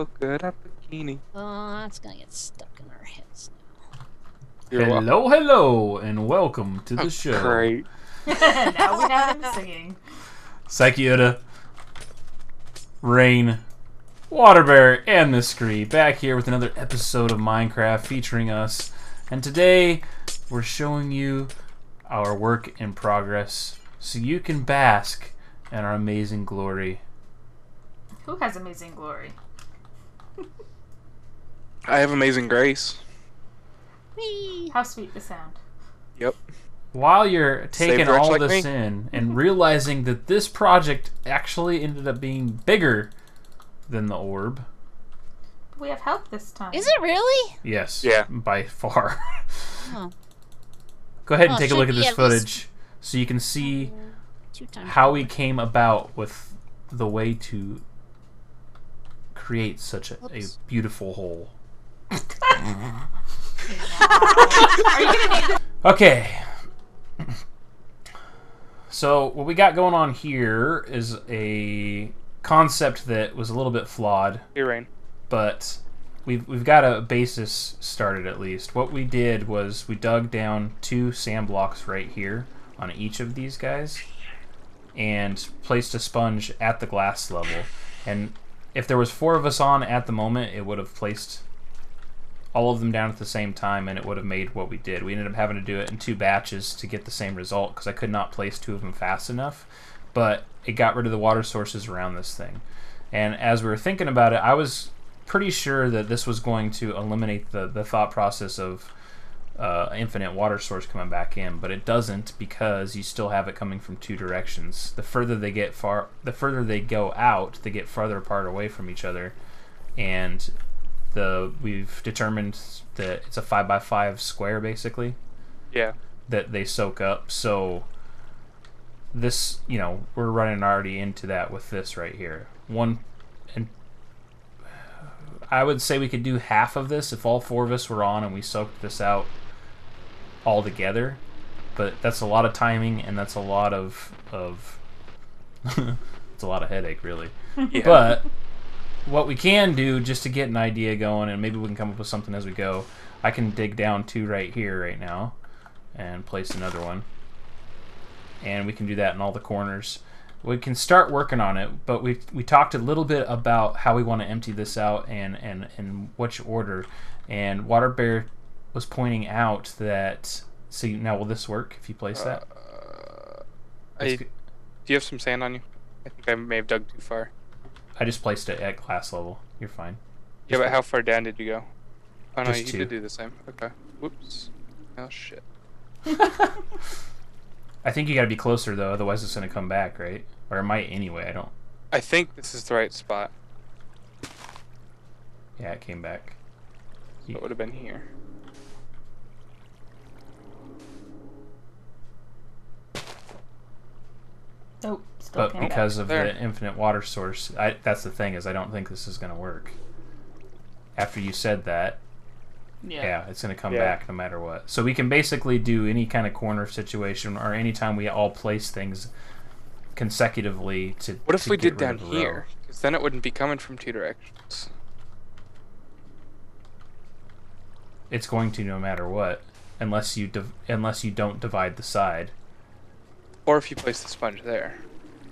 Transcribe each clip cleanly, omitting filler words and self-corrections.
look good at bikini. Oh, that's gonna get stuck in our heads now. You're welcome. Hello, hello, and welcome to the show. Great. Now we have him singing. SykoYoda, Rain, Waterbear, and Mystery back here with another episode of Minecraft featuring us. And today we're showing you our work in progress so you can bask in our amazing glory. Who has amazing glory? I have amazing grace. Whee! How sweet the sound. Yep. While you're taking wretch all like this me. in and realizing that this project actually ended up being bigger than the orb. We have help this time. Is it really? Yes. Yeah. By far. Oh, Go ahead and Oh, take a should look at be this at least- footage so you can see 2 times. how we came about with the way to create such a Oops. beautiful hole. Are you gonna name this? Okay. So what we got going on here is a concept that was a little bit flawed, Here, Rain. but we've got a basis started at least. What we did was we dug down 2 sand blocks right here on each of these guys and placed a sponge at the glass level. And if there was 4 of us on at the moment, it would have placed all of them down at the same time, and it would have made what we did. We ended up having to do it in 2 batches to get the same result because I could not place 2 of them fast enough, but it got rid of the water sources around this thing. And as we were thinking about it, I was pretty sure that this was going to eliminate the thought process of infinite water source coming back in, but it doesn't because you still have it coming from 2 directions. The further they go out, they get farther apart away from each other, and we've determined that it's a 5x5 square basically Yeah. that they soak up. So this, we're running already into that with this right here. And I would say we could do half of this if all 4 of us were on and we soaked this out all together. But that's a lot of timing, and that's a lot of it's a lot of headache, really. Yeah. But what we can do, just to get an idea going, and maybe we can come up with something as we go, I can dig down 2 right here right now and place another one. And we can do that in all the corners. We can start working on it, but we talked a little bit about how we want to empty this out and in which order. And Waterbear was pointing out that... See, now will this work if you place that? Do you have some sand on you? I think I may have dug too far. I just placed it at glass level. You're fine. Yeah, but how far down did you go? Oh no, Just you 2. did do the same. Okay. Whoops. Oh shit. I think you gotta be closer though, otherwise it's gonna come back, right? Or it might anyway, I don't... I think this is the right spot. Yeah, it came back. So it would have been here. Oh, still But can't. because of There. the infinite water source, that's the thing, is I don't think this is gonna work. After you said that, yeah, it's gonna come Yeah. back no matter what. So we can basically do any kind of corner situation, or anytime we all place things consecutively to... What if to we get did rid down of a row. here? Because then it wouldn't be coming from 2 directions. It's going to no matter what, unless you don't divide the side. Or if you place the sponge there.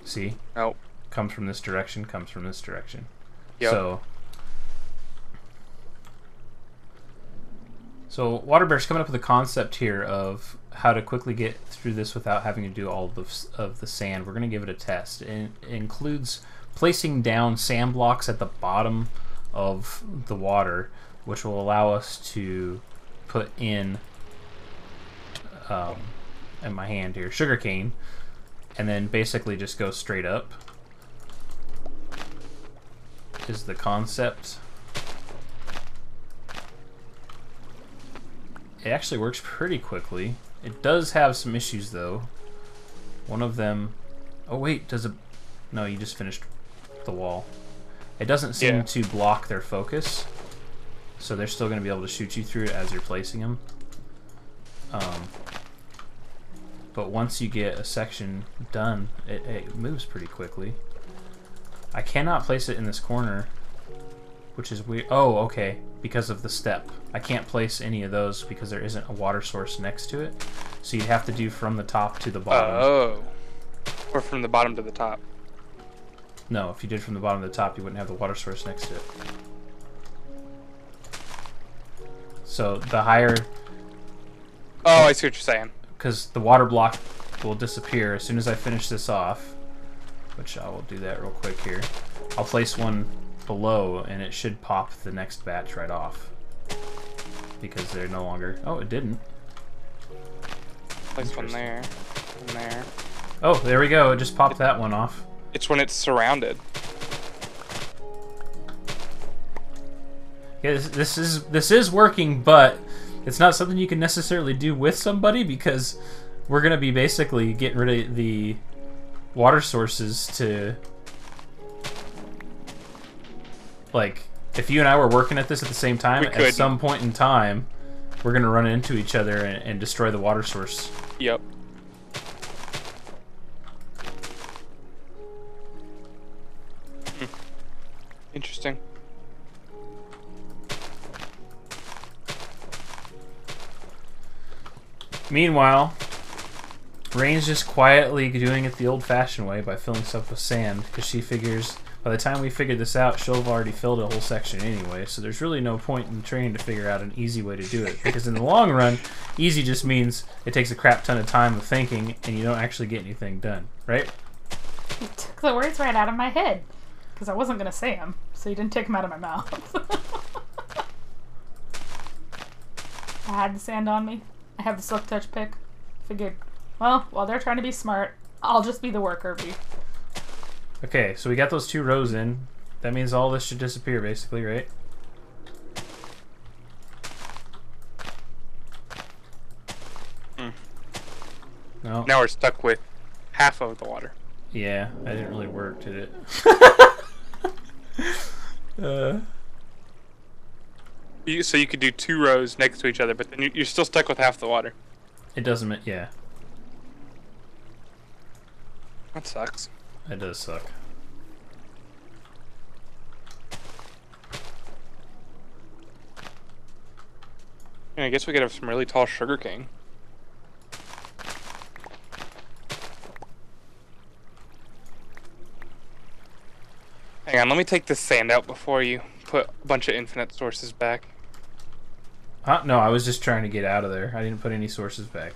See? Nope. Comes from this direction, comes from this direction. Yep. So Waterbear's coming up with a concept here of how to quickly get through this without having to do all of the sand. We're going to give it a test. It includes placing down sand blocks at the bottom of the water, which will allow us to put in my hand here, sugarcane, and then basically just go straight up is the concept. It actually works pretty quickly. It does have some issues though. One of them... Oh wait, does it... No, you just finished the wall. It doesn't seem Yeah. to block their focus, so they're still going to be able to shoot you through it as you're placing them. But once you get a section done, it moves pretty quickly. I cannot place it in this corner which is weird. Oh, okay, because of the step. I can't place any of those because there isn't a water source next to it. So you'd have to do from the top to the bottom. Oh. Or from the bottom to the top. No, if you did from the bottom to the top, you wouldn't have the water source next to it. So the higher... Oh, I see what you're saying. Because the water block will disappear as soon as I finish this off. Which I will do that real quick here. I'll place one below, and it should pop the next batch right off. Because they're no longer... Oh, it didn't. Place one there. One there. Oh, there we go. It just popped that one off. It's when it's surrounded. Yeah, this is working, but it's not something you can necessarily do with somebody because we're gonna be basically getting rid of the water sources to, like, if you and I were working at this at the same time, at some point in time, we're gonna run into each other and destroy the water source. Yep. Interesting. Meanwhile, Rain's just quietly doing it the old-fashioned way by filling stuff with sand, because she figures by the time we figure this out, she'll have already filled a whole section anyway, so there's really no point in trying to figure out an easy way to do it, because in the long run, easy just means it takes a crap ton of time of thinking, and you don't actually get anything done, right? You took the words right out of my head, because I wasn't going to say them, so you didn't take them out of my mouth. I had the sand on me. I have the silk touch pick. Figured, well, while they're trying to be smart, I'll just be the worker bee. Okay, so we got those 2 rows in. That means all this should disappear, basically, right? No. Now we're stuck with half of the water. Yeah, that didn't really work, did it? So you could do 2 rows next to each other, but then you're still stuck with half the water. It doesn't, yeah. That sucks. That does suck. Yeah, I guess we could have some really tall sugar cane. Hang on, let me take this sand out before you put a bunch of infinite sources back. Huh? No, I was just trying to get out of there. I didn't put any sources back.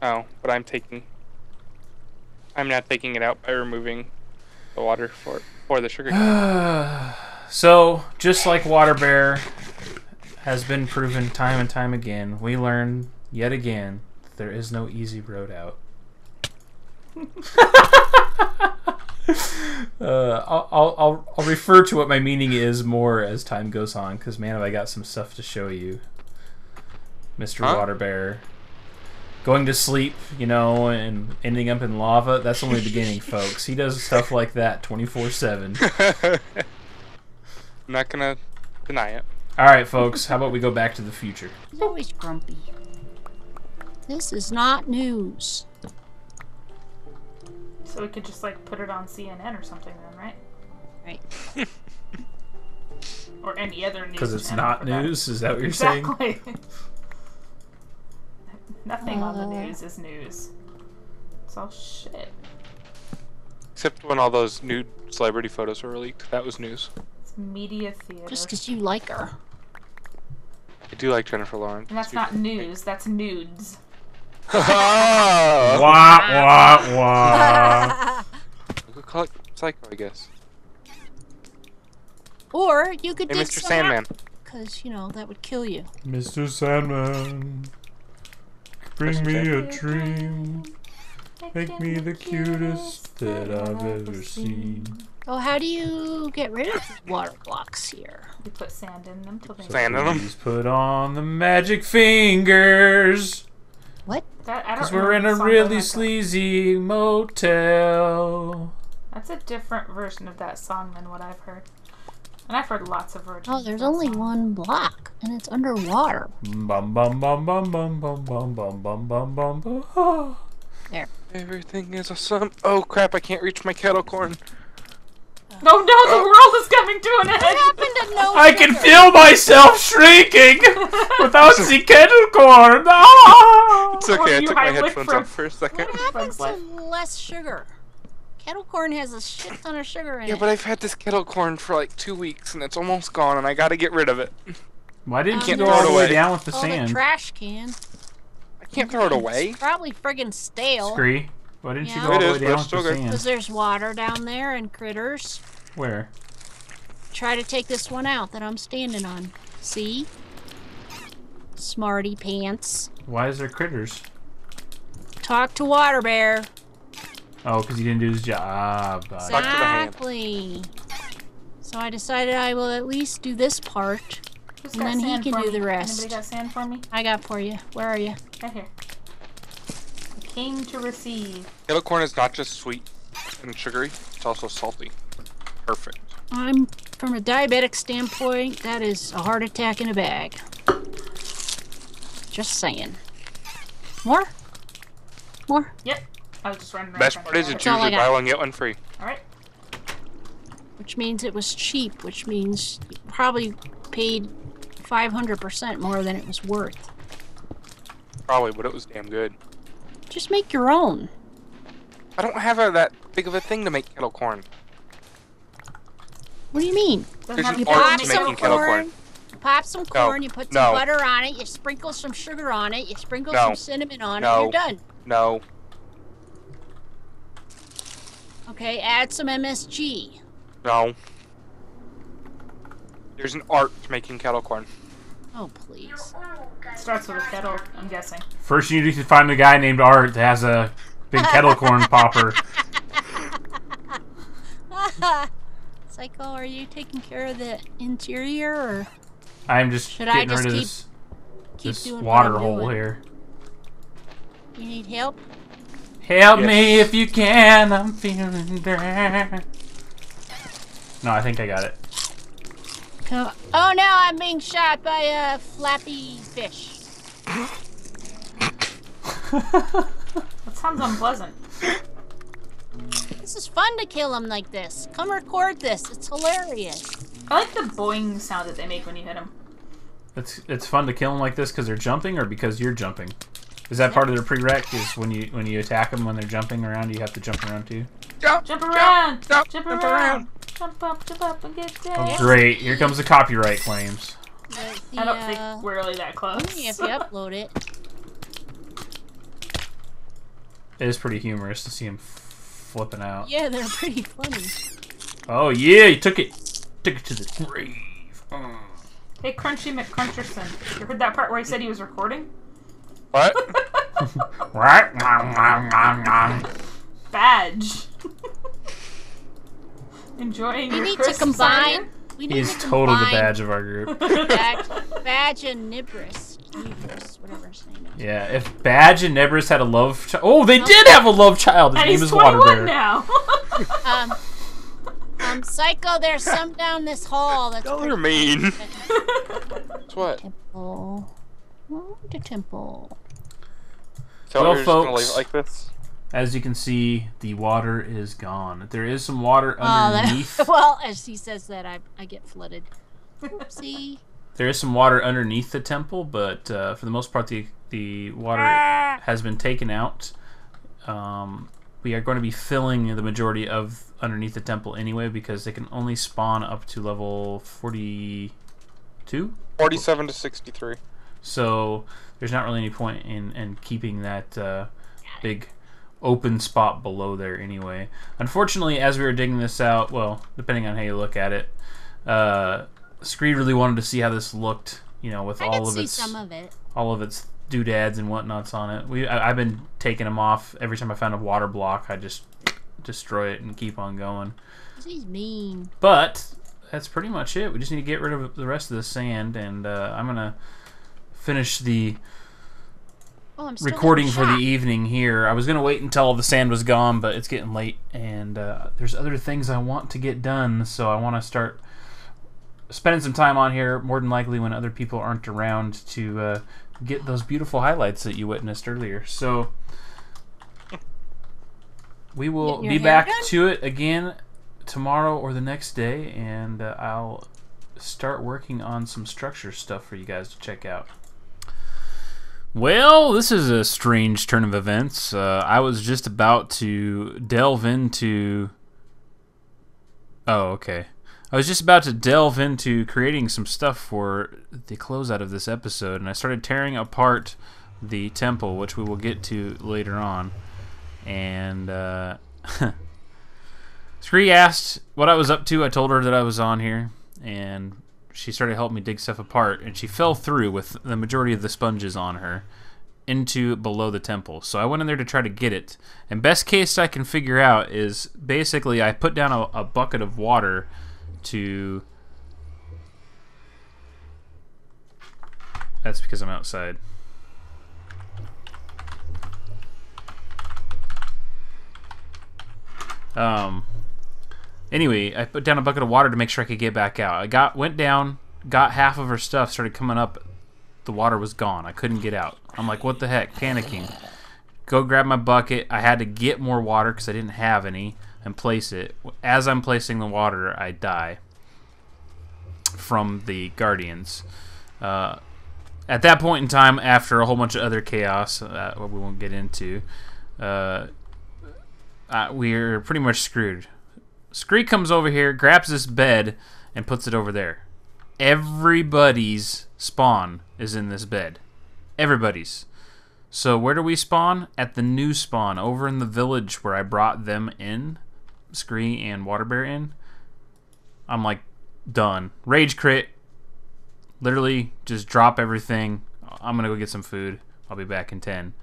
Oh, but I'm not taking it out by removing the water for the sugar cane. So, just like Water Bear has been proven time and time again, we learn yet again that there is no easy road out. I'll refer to what my meaning is more as time goes on, because man, have I got some stuff to show you, Mr. Water Bear. Going to sleep, you know, and ending up in lava, that's only the beginning, folks. He does stuff like that 24/7. I'm not gonna deny it. Alright, folks, how about we go back to the future? He's always grumpy. This is not news. So we could just, like, put it on CNN or something then, right? Right. Or any other news Because it's channel not for that. news? Is that what you're saying? Exactly. Nothing on the news is news. It's all shit. Except when all those nude celebrity photos were leaked. That was news. It's media theater. Just because you like her. I do like Jennifer Lawrence. And that's not news, that's nudes. Wah, wah, wah. We could call it Syko, I guess. Or you could Hey, dig Mr. some Sandman. because, you know, that would kill you. Mr. Sandman, bring me a dream. Make me the cutest that I've ever seen. Oh, how do you get rid of the water blocks here? You put sand in them till they Sand in them? Please put on the magic fingers. What? Because we're in a really sleazy motel. That's a different version of that song than what I've heard. And I've heard lots of versions. Oh, of there's that only song. one block, and it's underwater. Bum bum bum bum bum bum bum bum bum bum bum bum. There. Everything is awesome. Oh crap, I can't reach my kettle corn. No, no, the world is coming to an end! What happened to no I can feel myself shrinking without the kettle corn. Ah! It's okay, I you took my Heimlich headphones for- off for a second. What happens Bugs to less sugar? Kettle corn has a shit ton of sugar in Yeah, it. but I've had this kettle corn for like 2 weeks and it's almost gone and I gotta get rid of it. Why didn't you Can't go throw all it the way away. down with the Oh, sand? the trash can. I can't throw it away. It's probably friggin' stale. Scree, why didn't you Yeah. go all It the is, way but down it's with the still good. sand? Because there's water down there and critters. Where? Try to take this one out that I'm standing on. See? Smarty pants. Why is there critters? Talk to Water Bear. Oh, because he didn't do his job. Back to the hand. Exactly. So I decided I will at least do this part. Who's And got then he sand can for do me? the rest. Anybody got sand for me? I got for you. Where are you? Right here. I came to receive. Kettle corn is not just sweet and sugary, it's also salty. Perfect. I'm, from a diabetic standpoint, that is a heart attack in a bag. Just saying. More? More? Yep. I was just running around. Best trying to part is grab it's it. all I usually got. buy one get one free. Alright. Which means it was cheap, which means you probably paid 500% more than it was worth. Probably, but it was damn good. Just make your own. I don't have that big of a thing to make kettle corn. What do you mean? Doesn't There's have an to art be pop to made making some kettle corn, corn. you pop some No, corn, you put some no. butter on it, you sprinkle some sugar on it, you sprinkle No, some cinnamon on it, no. you're done. No. Okay, add some MSG. No. There's an art to making kettle corn. Oh, please. Starts with a kettle, I'm guessing. First, you need to find a guy named Art that has a big kettle corn popper. Syko, are you taking care of the interior, or I'm just Should I getting just rid of keep this doing what water I'm hole doing? here. you need help? Help Yes. me if you can, I'm feeling bad. No, I think I got it. Oh no, I'm being shot by a flappy fish. That sounds unpleasant. This is fun to kill him like this. Come record this. It's hilarious. I like the boing sound that they make when you hit them. It's fun to kill them like this because they're jumping, or because you're jumping. Is that part of their prereq? Is when you attack them when they're jumping around, you have to jump around too? Jump around! jump, Jump jump around! around. Jump up and get down! Oh, great! Here comes the copyright claims. The, I don't think we're really that close. only if you upload it. It is pretty humorous to see him flipping out. Yeah, they're pretty funny. Oh yeah, he took it to the grave. Hey, Crunchy McCruncherson. You heard that part where he said he was recording? What? Badge. Enjoying We your need to crisps, combine. We need He's to total the combine badge of our group. Badge and Nibris. Nibris, whatever his name is. Yeah, if Badge and Nebris had a love child. Oh, they did have a love child! His And name he's is Water 21 Bear. now. Syko, there's some down this hall that's Y'all pretty are mean. fun. That's what? Temple. Oh, the temple. So Well, we're just gonna leave folks. it like this? As you can see, the water is gone. There is some water Oh, underneath. well, as he says that, I get flooded. Oopsie. There is some water underneath the temple, but for the most part, the water has been taken out. We are going to be filling the majority of underneath the temple anyway, because they can only spawn up to level 42. 47 to 63. So there's not really any point in keeping that big open spot below there anyway. Unfortunately, as we were digging this out, well, depending on how you look at it, Screed really wanted to see how this looked, you know, with I all can of see its some of it. all of its doodads and whatnots on it. I've been taking them off every time I found a water block. I just destroy it and keep on going. He's mean. But that's pretty much it. We just need to get rid of the rest of the sand, and I'm gonna finish the Oh, I'm still recording getting for the shot. evening here. I was gonna wait until all the sand was gone, but it's getting late, and there's other things I want to get done, so I want to start spending some time on here, more than likely when other people aren't around, to get those beautiful highlights that you witnessed earlier. So we will Getting be your hair back done? to it again tomorrow or the next day, and I'll start working on some structure stuff for you guys to check out. Well, this is a strange turn of events. I was just about to delve into... Oh, okay. I was just about to delve into creating some stuff for the closeout of this episode, and I started tearing apart the temple, which we will get to later on. And Scree asked what I was up to. I told her that I was on here, and she started helping me dig stuff apart, and she fell through with the majority of the sponges on her into below the temple. So I went in there to try to get it, and best case I can figure out is basically I put down a bucket of water to... That's because I'm outside. Anyway, I put down a bucket of water to make sure I could get back out. Went down, got half of her stuff, started coming up. The water was gone. I couldn't get out. I'm like, what the heck? Panicking. Go grab my bucket. I had to get more water because I didn't have any and place it. As I'm placing the water, I die from the Guardians. At that point in time, after a whole bunch of other chaos, what we won't get into, we're pretty much screwed. Scree comes over here, grabs this bed, and puts it over there. Everybody's spawn is in this bed. Everybody's. So where do we spawn? At the new spawn, over in the village where I brought them in, Scree and Waterbear in. I'm like, done. Rage crit. Literally, just drop everything. I'm gonna go get some food. I'll be back in 10.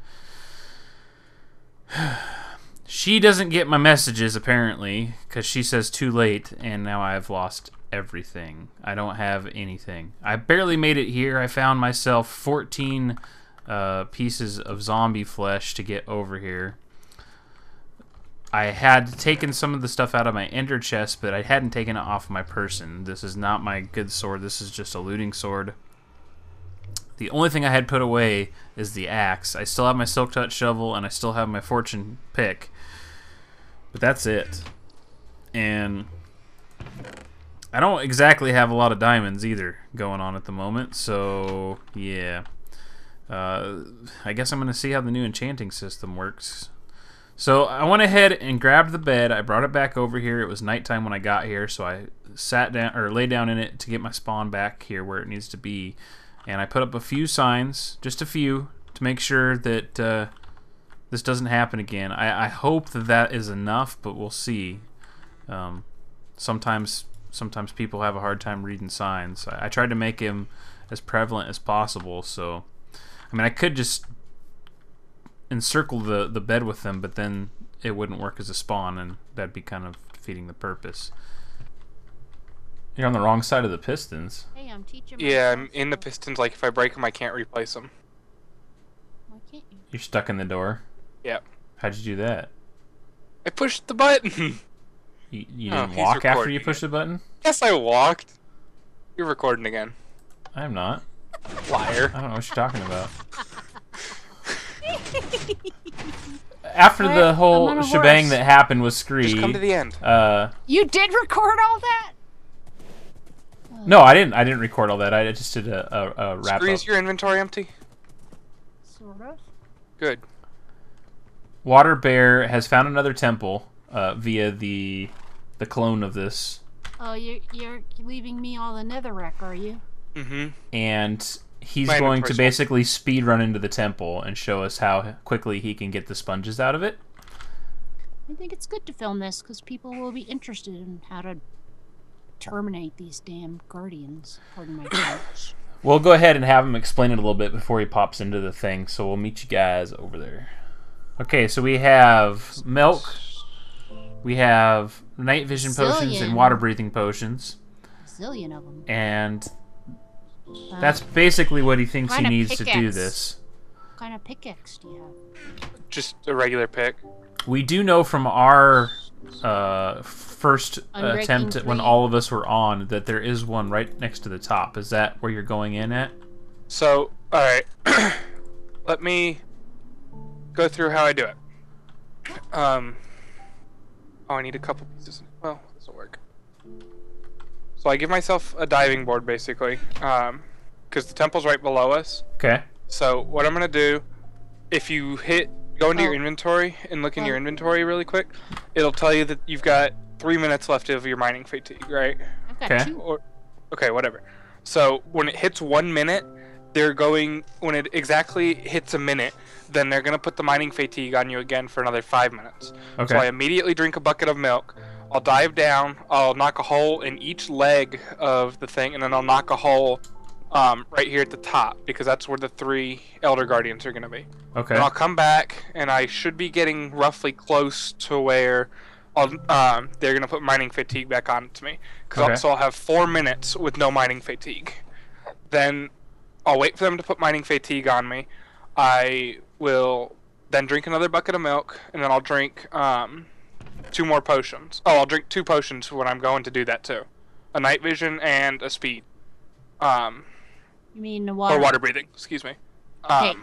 She doesn't get my messages, apparently, because she says too late, and now I've lost everything. I don't have anything. I barely made it here. I found myself 14 pieces of zombie flesh to get over here. I had taken some of the stuff out of my ender chest, but I hadn't taken it off my person. This is not my good sword. This is just a looting sword. The only thing I had put away is the axe. I still have my silk touch shovel, and I still have my fortune pick. But that's it. And I don't exactly have a lot of diamonds either going on at the moment, so yeah. I guess I'm going to see how the new enchanting system works. So I went ahead and grabbed the bed. I brought it back over here. It was nighttime when I got here, so I sat down or lay down in it to get my spawn back here where it needs to be. And I put up a few signs, just a few, to make sure that this doesn't happen again. I hope that that is enough, but we'll see. Sometimes people have a hard time reading signs. I tried to make him as prevalent as possible, so I mean I could just encircle the bed with them, but then it wouldn't work as a spawn, and that'd be kind of defeating the purpose. You're on the wrong side of the pistons. Hey, I'm teaching. Yeah, I'm in the pistons. Like, if I break them, I can't replace them. Why can't you? You're stuck in the door? Yep. How'd you do that? I pushed the button. You Oh, didn't he's walk after recording you pushed the button? Yes, I walked. You're recording again. I'm not. Liar. I don't know what you're talking about. After What? the I'm whole on a shebang horse. that happened with Scree... Just come to the end. You did record all that? No, I didn't record all that. I just did a wrap up. Is your inventory empty? Sort of. Good. Water Bear has found another temple via the clone of this, Oh, you're leaving me all the netherrack, are you? Mm-hmm. and he's My going to inventory's basically speed run into the temple and show us how quickly he can get the sponges out of it. I think it's good to film this because people will be interested in how to terminate these damn guardians. Pardon my French. We'll go ahead and have him explain it a little bit before he pops into the thing, so we'll meet you guys over there. Okay, so we have milk, we have night vision potions and Zillion. water breathing potions, Zillion of them. and that's basically what he thinks he Kinda needs to do pickaxe. this. What kind of pickaxe do you have? Just a regular pick. We do know from our first Unbreaking attempt when 3. all of us were on that there is one right next to the top. Is that where you're going in at? So, alright. Let me go through how I do it. Oh, I need a couple pieces. Well, this will work. So I give myself a diving board, basically, because the temple's right below us. Okay. So what I'm going to do, if you go into your Oh. inventory and look in your inventory really quick, it'll tell you that you've got 3 minutes left of your mining fatigue, right? I've got Okay. two. Okay, whatever. So when it hits 1 minute, when it exactly hits a minute, then they're going to put the mining fatigue on you again for another 5 minutes. Okay. So I immediately drink a bucket of milk. I'll dive down. I'll knock a hole in each leg of the thing, and then I'll knock a hole right here at the top, because that's where the 3 Elder Guardians are going to be. Okay. And I'll come back, and I should be getting roughly close to where they're going to put mining fatigue back on to me. So I'll have 4 minutes with no mining fatigue. Then I'll wait for them to put mining fatigue on me. I will then drink another bucket of milk, and then I'll drink 2 more potions. Oh, I'll drink 2 potions when I'm going to do that too. A night vision and a speed. You mean the water? Or water breathing, excuse me. Okay.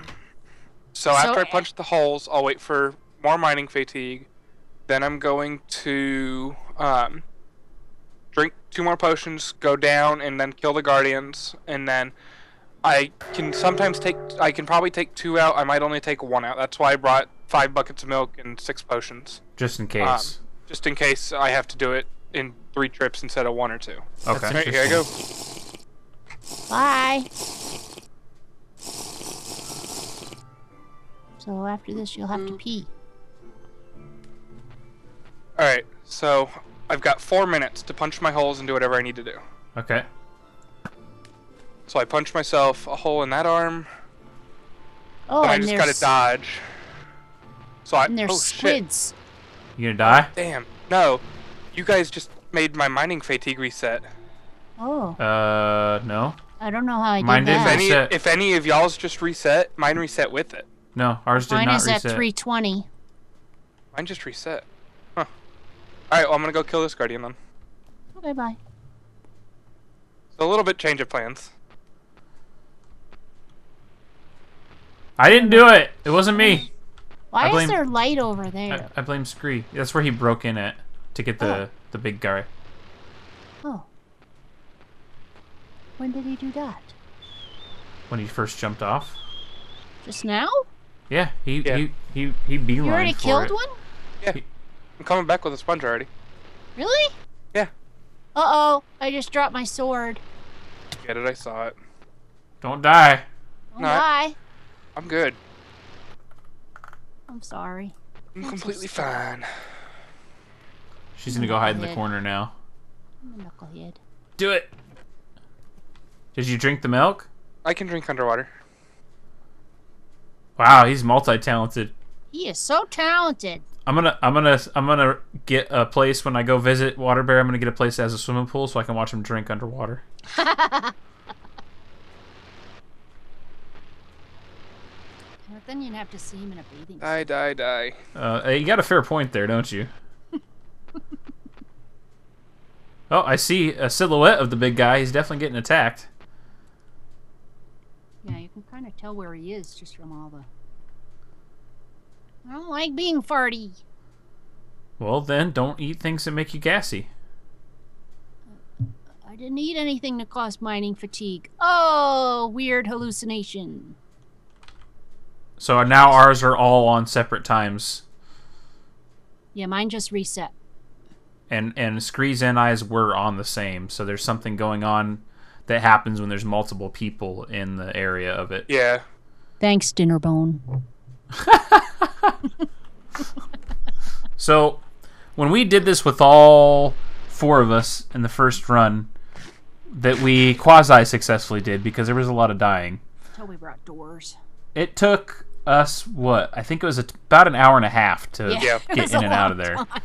So after I punch the holes, I'll wait for more mining fatigue. Then I'm going to drink 2 more potions, go down, and then kill the guardians. And then I can probably take 2 out. I might only take 1 out. That's why I brought 5 buckets of milk and 6 potions. Just in case. Just in case I have to do it in 3 trips instead of 1 or 2. Okay. Alright, here I go. Bye. So after this, you'll have to pee. Alright, so I've got 4 minutes to punch my holes and do whatever I need to do. Okay. So I punch myself a hole in that arm. Oh, Then I and just there's, gotta dodge. and there's squids. You gonna die? Damn. No. You guys just made my mining fatigue reset. Oh, No. I don't know how I Mine did didn't that. reset. If any of y'all's just reset, mine reset with it. No, ours did Mine not is reset. at 320. Mine just reset. Huh. Alright, well I'm gonna go kill this guardian then. Okay, bye. So a little bit change of plans. I didn't do it. It wasn't me. Why blame- is there light over there? I blame Scree. That's where he broke in at to get the big guy. Oh. When did he do that? When he first jumped off. Just now? Yeah, he beelined You already for killed it. one? Yeah. I'm coming back with a sponge already. Really? Yeah. Uh-oh, I just dropped my sword. Get it, I saw it. Don't die. Oh, No, bye. I'm good. I'm sorry. I'm completely fine. She's gonna go hide in the Knucklehead. corner now. I'm a knucklehead. Do it. Did you drink the milk? I can drink underwater. Wow, he's multi-talented. He is so talented. I'm gonna get a place when I go visit Water Bear. I'm gonna get a place that has a swimming pool so I can watch him drink underwater. But then you'd have to see him in a bathing suit. Die. You got a fair point there, don't you? Oh, I see a silhouette of the big guy. He's definitely getting attacked. Yeah, you can kind of tell where he is just from all the... I don't like being farty. Well, then, don't eat things that make you gassy. I didn't eat anything that caused mining fatigue. Oh, weird hallucination. So now ours are all on separate times. Yeah, mine just reset. And Scree's and I's were on the same. So there's something going on that happens when there's multiple people in the area of it. Yeah. Thanks, Dinnerbone. So when we did this with all 4 of us in the first run, that we quasi-successfully did because there was a lot of dying. Until we brought doors. It took us, what? I think it was about an hour and a half to Yeah. It get was in a and out long of there. time.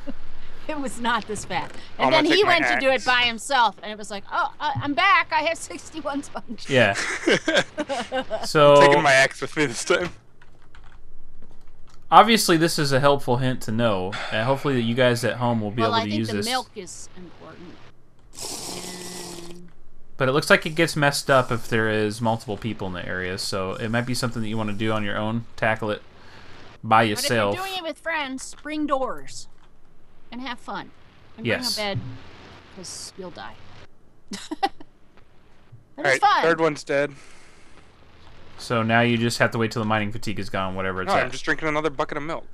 It was not this fast. I'm And then gonna he take my went to do it axe. by himself, and it was like, oh, I'm back. I have 61 sponges. Yeah. So Taking my axe with me this time. obviously this is a helpful hint to know. And hopefully that you guys at home will be Well, able I to think use the this. milk is important. And But it looks like it gets messed up if there is multiple people in the area. So it might be something that you want to do on your own. Tackle it by but if yourself. you're doing it with friends, bring doors. And have fun. And Yes. bring a bed, because you'll die. It was fun. Third one's dead. So now you just have to wait till the mining fatigue is gone, whatever it's No, at. I'm just drinking another bucket of milk.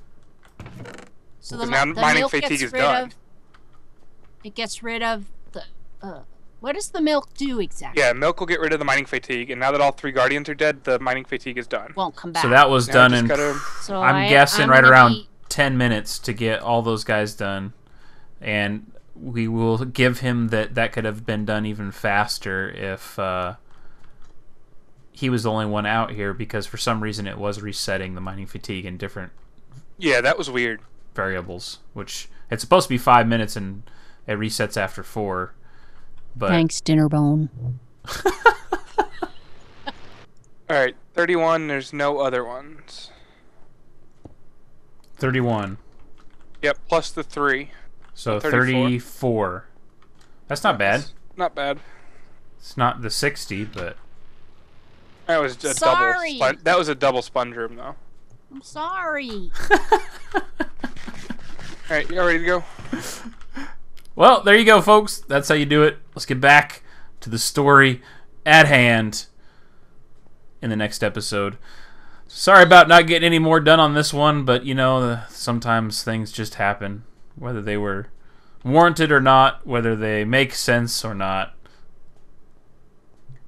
So Because now mining milk fatigue gets is rid done. of. It gets rid of the. What does the milk do exactly? Yeah, milk will get rid of the mining fatigue, and now that all 3 guardians are dead, the mining fatigue is done. Won't come back. So that was Now done just in, gotta- So I'm guessing I'm right gonna around be- 10 minutes to get all those guys done. And we will give him that could have been done even faster if he was the only one out here, because for some reason it was resetting the mining fatigue in different Yeah, that was weird. variables, which it's supposed to be 5 minutes and it resets after 4. But Thanks, Dinnerbone. Alright, 31, there's no other ones. 31. Yep, plus the 3. So 34. 34. That's not bad. Not bad. It's not the 60, but That was a Sorry. that was a double sponge room, though. I'm sorry. Alright, you all ready to go? well, there you go, folks. That's how you do it. Let's get back to the story at hand in the next episode. Sorry about not getting any more done on this one, but you know, sometimes things just happen, whether they were warranted or not, whether they make sense or not.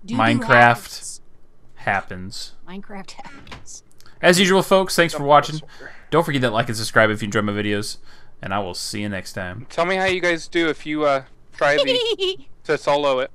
Doo-doo Minecraft happens. Minecraft happens. As usual, folks, thanks for watching. Sorry. Don't forget to like and subscribe if you enjoy my videos, and I will see you next time. Tell me how you guys do if you try to solo it.